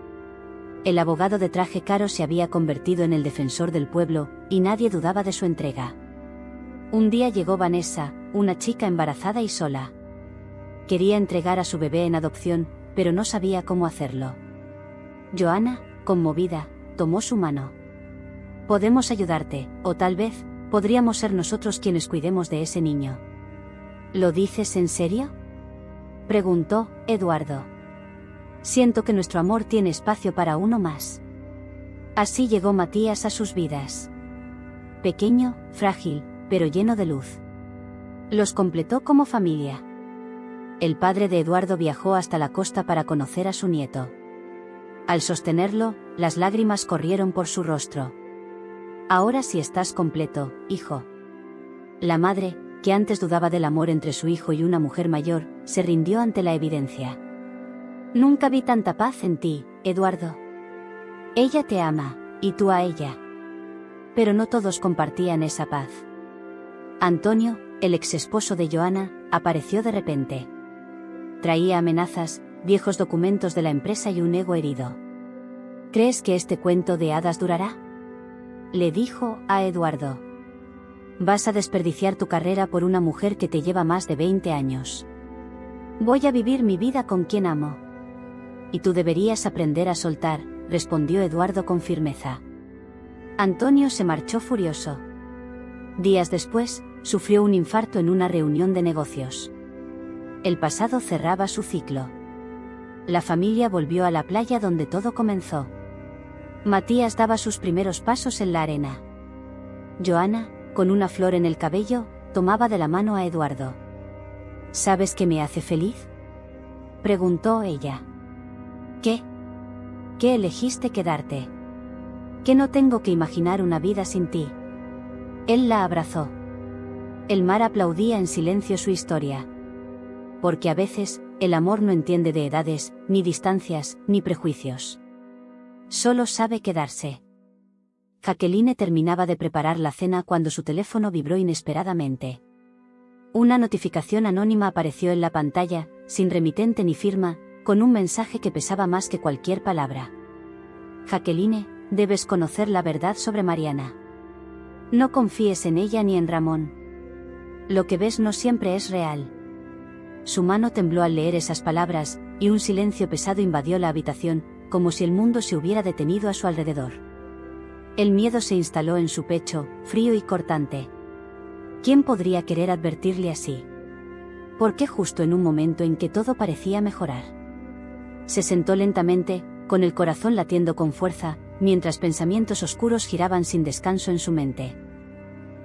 El abogado de traje caro se había convertido en el defensor del pueblo, y nadie dudaba de su entrega. Un día llegó Vanessa, una chica embarazada y sola. Quería entregar a su bebé en adopción, pero no sabía cómo hacerlo. Joana, conmovida, tomó su mano. Podemos ayudarte, o tal vez, podríamos ser nosotros quienes cuidemos de ese niño. ¿Lo dices en serio?, preguntó Eduardo. Siento que nuestro amor tiene espacio para uno más. Así llegó Matías a sus vidas. Pequeño, frágil, pero lleno de luz. Los completó como familia. El padre de Eduardo viajó hasta la costa para conocer a su nieto. Al sostenerlo, las lágrimas corrieron por su rostro. Ahora sí estás completo, hijo. La madre, que antes dudaba del amor entre su hijo y una mujer mayor, se rindió ante la evidencia. Nunca vi tanta paz en ti, Eduardo. Ella te ama, y tú a ella. Pero no todos compartían esa paz. Antonio, el exesposo de Joana, apareció de repente. Traía amenazas, viejos documentos de la empresa y un ego herido. ¿Crees que este cuento de hadas durará?, le dijo a Eduardo. Vas a desperdiciar tu carrera por una mujer que te lleva más de 20 años. Voy a vivir mi vida con quien amo. Y tú deberías aprender a soltar, respondió Eduardo con firmeza. Antonio se marchó furioso. Días después, sufrió un infarto en una reunión de negocios. El pasado cerraba su ciclo. La familia volvió a la playa donde todo comenzó. Matías daba sus primeros pasos en la arena. Joana, con una flor en el cabello, tomaba de la mano a Eduardo. ¿Sabes qué me hace feliz?, preguntó ella. ¿Qué? ¿Qué elegiste quedarte? ¿Que no tengo que imaginar una vida sin ti? Él la abrazó. El mar aplaudía en silencio su historia. Porque a veces, el amor no entiende de edades, ni distancias, ni prejuicios. Solo sabe quedarse. Jacqueline terminaba de preparar la cena cuando su teléfono vibró inesperadamente. Una notificación anónima apareció en la pantalla, sin remitente ni firma, con un mensaje que pesaba más que cualquier palabra. Jacqueline, debes conocer la verdad sobre Mariana. No confíes en ella ni en Ramón. Lo que ves no siempre es real. Su mano tembló al leer esas palabras, y un silencio pesado invadió la habitación, como si el mundo se hubiera detenido a su alrededor. El miedo se instaló en su pecho, frío y cortante. ¿Quién podría querer advertirle así? ¿Por qué justo en un momento en que todo parecía mejorar? Se sentó lentamente, con el corazón latiendo con fuerza, mientras pensamientos oscuros giraban sin descanso en su mente.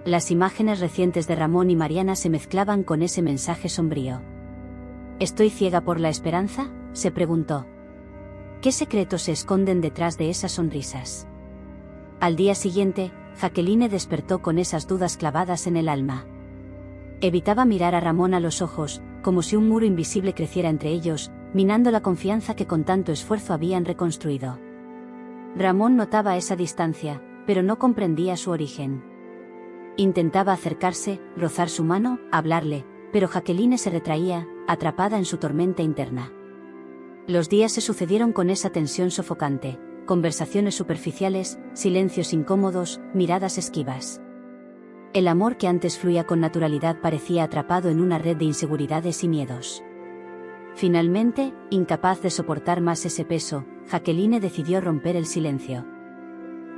Las imágenes recientes de Ramón y Mariana se mezclaban con ese mensaje sombrío. ¿Estoy ciega por la esperanza?, se preguntó. ¿Qué secretos se esconden detrás de esas sonrisas? Al día siguiente, Jacqueline despertó con esas dudas clavadas en el alma. Evitaba mirar a Ramón a los ojos, como si un muro invisible creciera entre ellos, minando la confianza que con tanto esfuerzo habían reconstruido. Ramón notaba esa distancia, pero no comprendía su origen. Intentaba acercarse, rozar su mano, hablarle, pero Jacqueline se retraía, atrapada en su tormenta interna. Los días se sucedieron con esa tensión sofocante. Conversaciones superficiales, silencios incómodos, miradas esquivas. El amor que antes fluía con naturalidad parecía atrapado en una red de inseguridades y miedos. Finalmente, incapaz de soportar más ese peso, Jacqueline decidió romper el silencio.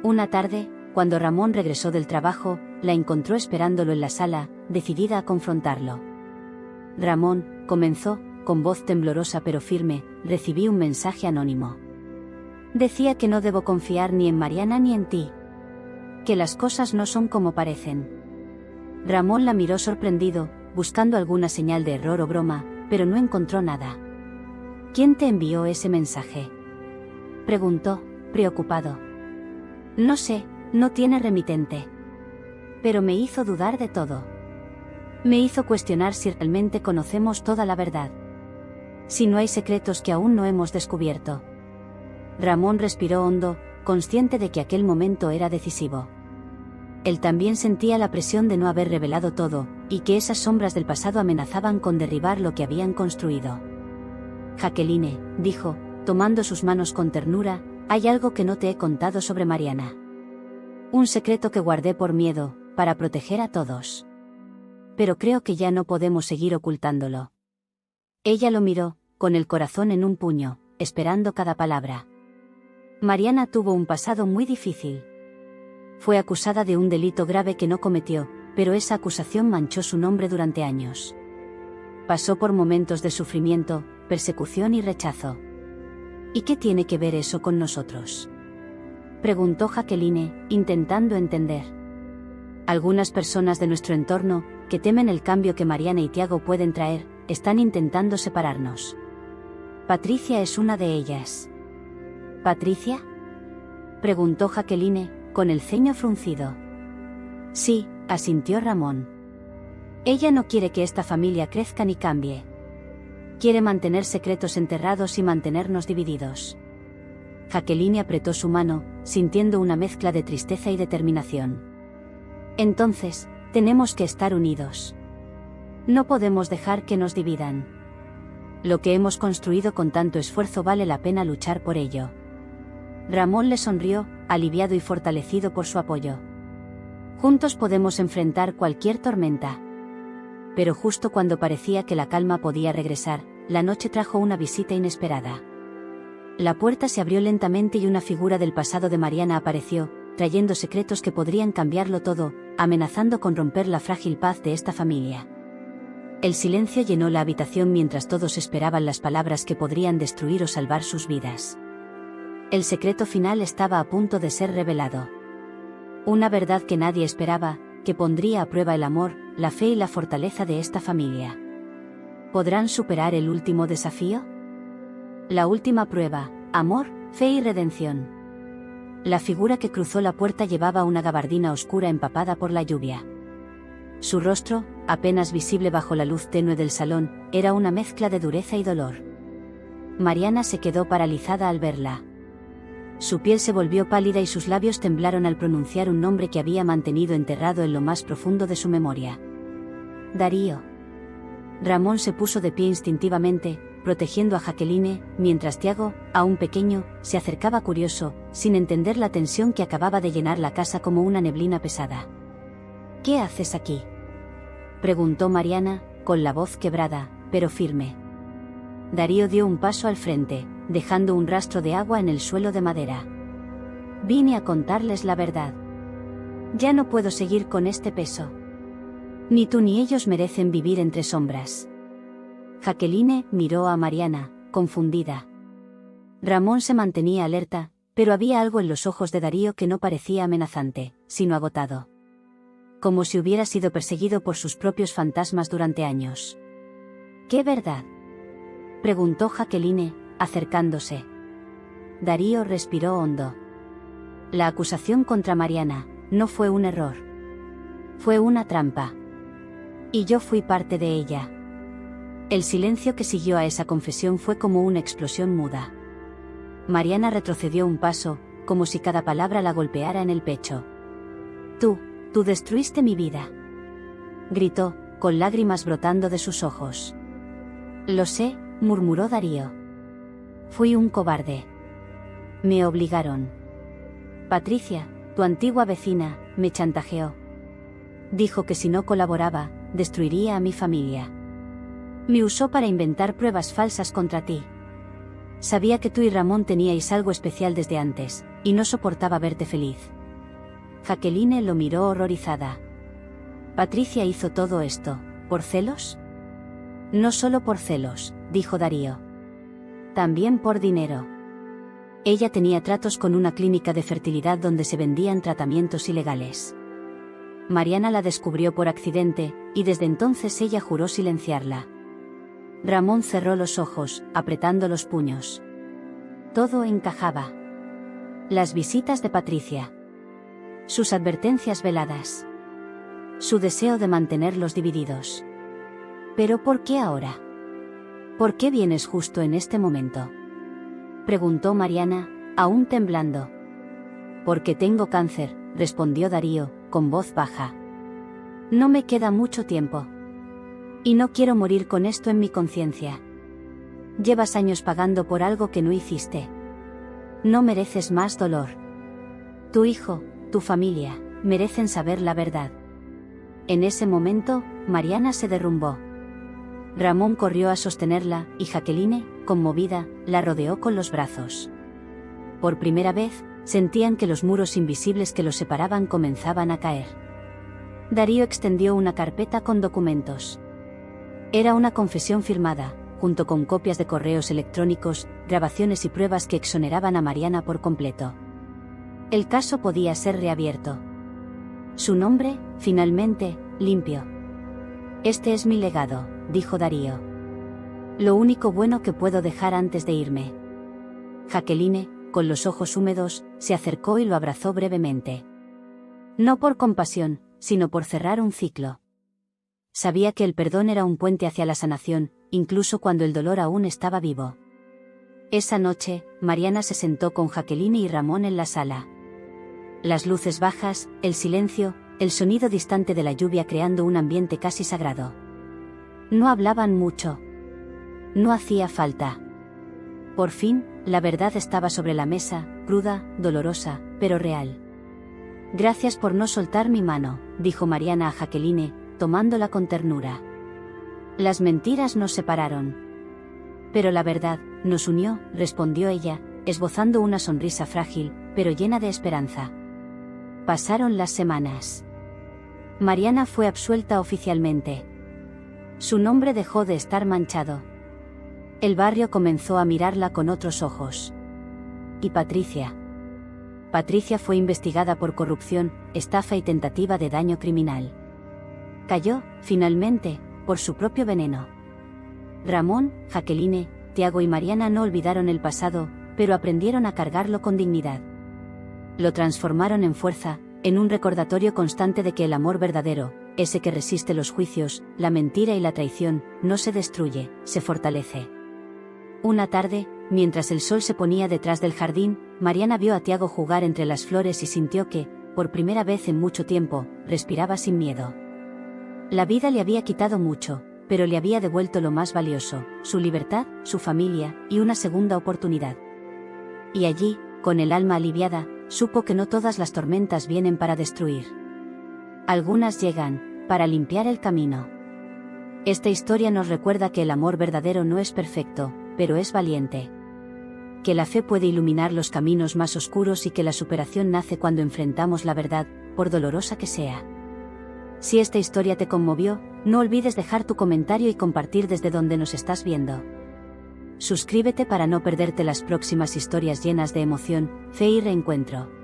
Una tarde, cuando Ramón regresó del trabajo, la encontró esperándolo en la sala, decidida a confrontarlo. Ramón, comenzó, con voz temblorosa pero firme, recibí un mensaje anónimo. Decía que no debo confiar ni en Mariana ni en ti. Que las cosas no son como parecen. Ramón la miró sorprendido, buscando alguna señal de error o broma, pero no encontró nada. ¿Quién te envió ese mensaje?, preguntó, preocupado. No sé, no tiene remitente. Pero me hizo dudar de todo. Me hizo cuestionar si realmente conocemos toda la verdad. Si no hay secretos que aún no hemos descubierto. Ramón respiró hondo, consciente de que aquel momento era decisivo. Él también sentía la presión de no haber revelado todo, y que esas sombras del pasado amenazaban con derribar lo que habían construido. Jacqueline, dijo, tomando sus manos con ternura, hay algo que no te he contado sobre Mariana. Un secreto que guardé por miedo, para proteger a todos. Pero creo que ya no podemos seguir ocultándolo. Ella lo miró, con el corazón en un puño, esperando cada palabra. Mariana tuvo un pasado muy difícil. Fue acusada de un delito grave que no cometió, pero esa acusación manchó su nombre durante años. Pasó por momentos de sufrimiento, persecución y rechazo. ¿Y qué tiene que ver eso con nosotros?, preguntó Jacqueline, intentando entender. Algunas personas de nuestro entorno, que temen el cambio que Mariana y Tiago pueden traer, están intentando separarnos. Patricia es una de ellas. ¿Patricia?, preguntó Jacqueline, con el ceño fruncido. Sí, asintió Ramón. Ella no quiere que esta familia crezca ni cambie. Quiere mantener secretos enterrados y mantenernos divididos. Jacqueline apretó su mano, sintiendo una mezcla de tristeza y determinación. Entonces, tenemos que estar unidos. No podemos dejar que nos dividan. Lo que hemos construido con tanto esfuerzo vale la pena luchar por ello. Ramón le sonrió, aliviado y fortalecido por su apoyo. Juntos podemos enfrentar cualquier tormenta. Pero justo cuando parecía que la calma podía regresar, la noche trajo una visita inesperada. La puerta se abrió lentamente y una figura del pasado de Mariana apareció, trayendo secretos que podrían cambiarlo todo, amenazando con romper la frágil paz de esta familia. El silencio llenó la habitación mientras todos esperaban las palabras que podrían destruir o salvar sus vidas. El secreto final estaba a punto de ser revelado. Una verdad que nadie esperaba, que pondría a prueba el amor, la fe y la fortaleza de esta familia. ¿Podrán superar el último desafío? La última prueba, amor, fe y redención. La figura que cruzó la puerta llevaba una gabardina oscura empapada por la lluvia. Su rostro, apenas visible bajo la luz tenue del salón, era una mezcla de dureza y dolor. Mariana se quedó paralizada al verla. Su piel se volvió pálida y sus labios temblaron al pronunciar un nombre que había mantenido enterrado en lo más profundo de su memoria. Darío. Ramón se puso de pie instintivamente, protegiendo a Jacqueline, mientras Tiago, aún pequeño, se acercaba curioso, sin entender la tensión que acababa de llenar la casa como una neblina pesada. «¿Qué haces aquí?», preguntó Mariana, con la voz quebrada, pero firme. Darío dio un paso al frente, dejando un rastro de agua en el suelo de madera. «Vine a contarles la verdad. Ya no puedo seguir con este peso. Ni tú ni ellos merecen vivir entre sombras». Jacqueline miró a Mariana, confundida. Ramón se mantenía alerta, pero había algo en los ojos de Darío que no parecía amenazante, sino agotado. Como si hubiera sido perseguido por sus propios fantasmas durante años. «¿Qué verdad?», preguntó Jacqueline, acercándose. Darío respiró hondo. La acusación contra Mariana no fue un error. Fue una trampa. Y yo fui parte de ella. El silencio que siguió a esa confesión fue como una explosión muda. Mariana retrocedió un paso, como si cada palabra la golpeara en el pecho. Tú destruiste mi vida», gritó, con lágrimas brotando de sus ojos. «Lo sé», murmuró Darío. «Fui un cobarde. Me obligaron. Patricia, tu antigua vecina, me chantajeó. Dijo que si no colaboraba, destruiría a mi familia. Me usó para inventar pruebas falsas contra ti. Sabía que tú y Ramón teníais algo especial desde antes, y no soportaba verte feliz». Jacqueline lo miró horrorizada. «¿Patricia hizo todo esto, por celos?». «No solo por celos», dijo Darío. «También por dinero. Ella tenía tratos con una clínica de fertilidad donde se vendían tratamientos ilegales. Mariana la descubrió por accidente, y desde entonces ella juró silenciarla». Ramón cerró los ojos, apretando los puños. Todo encajaba. Las visitas de Patricia. Sus advertencias veladas. Su deseo de mantenerlos divididos. «¿Pero por qué ahora? ¿Por qué vienes justo en este momento?», preguntó Mariana, aún temblando. «Porque tengo cáncer», respondió Darío, con voz baja. «No me queda mucho tiempo. Y no quiero morir con esto en mi conciencia. Llevas años pagando por algo que no hiciste. No mereces más dolor. Tu hijo, tu familia, merecen saber la verdad». En ese momento, Mariana se derrumbó. Ramón corrió a sostenerla, y Jacqueline, conmovida, la rodeó con los brazos. Por primera vez, sentían que los muros invisibles que los separaban comenzaban a caer. Darío extendió una carpeta con documentos. Era una confesión firmada, junto con copias de correos electrónicos, grabaciones y pruebas que exoneraban a Mariana por completo. El caso podía ser reabierto. Su nombre, finalmente, limpio. «Este es mi legado», dijo Darío. «Lo único bueno que puedo dejar antes de irme». Jacqueline, con los ojos húmedos, se acercó y lo abrazó brevemente. No por compasión, sino por cerrar un ciclo. Sabía que el perdón era un puente hacia la sanación, incluso cuando el dolor aún estaba vivo. Esa noche, Mariana se sentó con Jacqueline y Ramón en la sala. Las luces bajas, el silencio, el sonido distante de la lluvia creando un ambiente casi sagrado. No hablaban mucho. No hacía falta. Por fin, la verdad estaba sobre la mesa, cruda, dolorosa, pero real. «Gracias por no soltar mi mano», dijo Mariana a Jacqueline, tomándola con ternura. «Las mentiras nos separaron. Pero la verdad nos unió», respondió ella, esbozando una sonrisa frágil, pero llena de esperanza. Pasaron las semanas. Mariana fue absuelta oficialmente. Su nombre dejó de estar manchado. El barrio comenzó a mirarla con otros ojos. ¿Y Patricia? Patricia fue investigada por corrupción, estafa y tentativa de daño criminal. Cayó, finalmente, por su propio veneno. Ramón, Jacqueline, Tiago y Mariana no olvidaron el pasado, pero aprendieron a cargarlo con dignidad. Lo transformaron en fuerza, en un recordatorio constante de que el amor verdadero, ese que resiste los juicios, la mentira y la traición, no se destruye, se fortalece. Una tarde, mientras el sol se ponía detrás del jardín, Mariana vio a Tiago jugar entre las flores y sintió que, por primera vez en mucho tiempo, respiraba sin miedo. La vida le había quitado mucho, pero le había devuelto lo más valioso, su libertad, su familia, y una segunda oportunidad. Y allí, con el alma aliviada, supo que no todas las tormentas vienen para destruir. Algunas llegan, para limpiar el camino. Esta historia nos recuerda que el amor verdadero no es perfecto, pero es valiente. Que la fe puede iluminar los caminos más oscuros y que la superación nace cuando enfrentamos la verdad, por dolorosa que sea. Si esta historia te conmovió, no olvides dejar tu comentario y compartir desde donde nos estás viendo. Suscríbete para no perderte las próximas historias llenas de emoción, fe y reencuentro.